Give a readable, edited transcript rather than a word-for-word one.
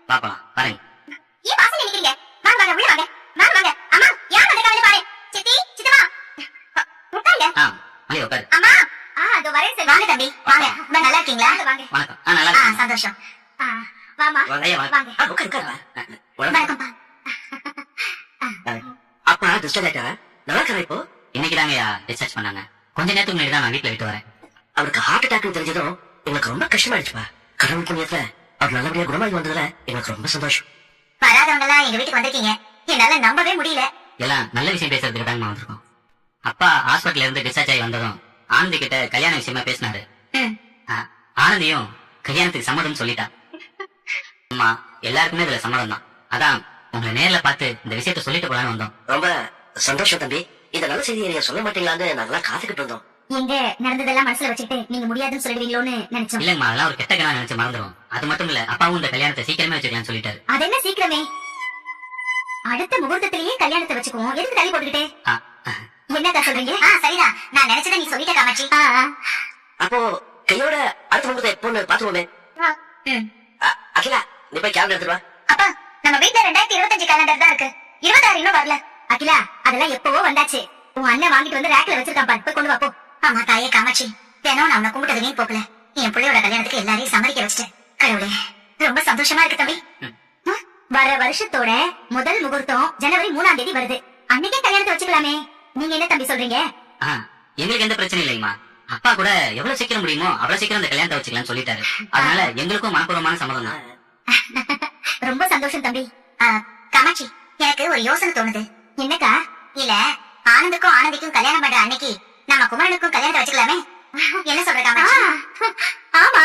பாக்கலாம் பாருங்க. ஏன் வாசல்ல நிக்கிறீங்க? வாங்க வாங்க உள்ள வாங்க. வாங்க வாங்க. அம்மா யார் வந்திருக்காங்கன்னு பாரு. சித்தி சித்தம்மா. உட்காருங்க. மணி உட்காரு. அம்மா அதோ வரேன் சார். வாங்க தம்பி வாங்க. ரொம்ப நல்லா இருக்கீங்களா? வாங்க. வணக்கம். நல்லா இருக்கேன். சந்தோஷம். வாமா வாங்க. உட்காரு. வணக்கம்ப்பா. அப்பா டிஸ்டர்ப் ஆயிட்டாரா? நல்லா இருக்கா இப்போ? இன்னைக்குதாங்கய்யா டிஸ்சார்ஜ் பண்ணாங்க. கொஞ்ச நேரத்துக்கு முன்னாடி தான் நான் வீட்டுல விட்டு வரேன். அவருக்கு ஹார்ட் அட்டாக் தெரிஞ்சதும் எங்களுக்கு ரொம்ப கஷ்டமாயிடுச்சுப்பா. கடவுள் புண்ணியத்துல அவர் நல்லபடியா குணமாகி வந்ததுல எங்களுக்கு ரொம்ப சந்தோஷம். வராதவங்க எல்லாம் எங்க வீட்டுக்கு வந்திருக்கீங்க. என்னால நம்பவே முடியல. எல்லாம் நல்ல விஷயம் பேசுறதுக்கு தாங்க வந்திருக்கோம். அப்பா ஹாஸ்பிட்டல்ல இருந்து டிஸ்சார்ஜ் ஆகி வந்ததும் ஆனந்தி கிட்ட கல்யாண விஷயமா பேசினாரு. ஆனந்தியும் கல்யாணத்துக்கு சம்மதம் சொல்லிட்டா. அம்மா எல்லாருக்குமே இதுல சம்மதம் தான். அதான் உங்களை நேர்ல பார்த்து இந்த விஷயத்த சொல்லிட்டு போலான்னு வந்தோம். ரொம்ப சந்தோஷம் தம்பி. இந்த நல்ல செய்தியை நீங்க சொல்ல மாட்டீங்களான்னு நல்லா காத்துக்கிட்டு இருந்தோம். எங்க நடந்ததெல்லாம் மனசுல வச்சுட்டு நீங்க முடியாதுன்னு சொல்லிடுவீங்களோன்னு நினைச்சோம். இல்லங்கம்மா, அதெல்லாம் ஒரு கெட்ட கணா நினைச்சு மறந்துடும். அது மட்டும் இல்ல, அப்பாவும் இந்த கல்யாணத்தை சீக்கிரமே வச்சுக்கலாம்னு சொல்லிட்டாரு. அது என்ன சீக்கிரமே? அடுத்த முகூர்த்தத்திலேயே கல்யாணத்தை வச்சுக்குவோம். எதுக்கு தள்ளி போட்டுக்கிட்டே? என்னக்கா சொல்றீங்க? சரிதான், நான் நினைச்சதை நீ சொல்லிட்ட காமாட்சி. அப்போ கையோட அடுத்த முகூர்த்தம் எப்போன்னு பாத்துருவோமே. அகிலா, நீ போய் கேலண்டர் எடுத்துட்டு வா. அப்பா நம்ம வீட்டுல 2025 கேலண்டர் தான் இருக்கு. 26 இன்னும் வரல. அகிலா, அதெல்லாம் எப்பவோ வந்தாச்சு. உன் அண்ணன் வாங்கிட்டு வந்து ரேக்ல வச்சிருக்கான் பாரு, போய் கொண்டு வா போ. ஆமா தாயே காமாட்சி, தினம் நான் உன்னை கும்பிட்டது வீண் போக்கல. என் பிள்ளையோட கல்யாணத்துக்கு எல்லாரையும் சம்மதிக்க வச்சுட்டேன். கடவுளே, ரொம்ப சந்தோஷமா இருக்கு தம்பி. வர வருஷத்தோட முதல் முகூர்த்தம் ஜனவரி 3ஆம் தேதி வருது. அன்னைக்கே கல்யாணத்தை வச்சுக்கலாமே. நீங்க என்ன தம்பி சொல்றீங்க? எங்களுக்கு எந்த பிரச்சனை இல்லைங்கம்மா. அப்பா கூட எவ்வளவு சீக்கிரம் முடியுமோ அவ்வளவு சீக்கிரம் அந்த கல்யாணத்தை வச்சுக்கலாம்னு சொல்லிட்டாரு. அதனால எங்களுக்கும் மனப்பூர்வமான சம்மதம் தான். ரொம்ப சந்தோஷம் தம்பி. காமாட்சி, எனக்கு ஒரு யோசனை தோணுது. என்னக்கா? இல்ல, ஆனந்துக்கும் ஆனந்திக்கும் கல்யாணம் பண்ற அன்னைக்கு நம்ம குமரனுக்கும் கல்யாணத்தை வச்சுக்கலாமே. என்ன சொல்ற காமாட்சி? ஆமா,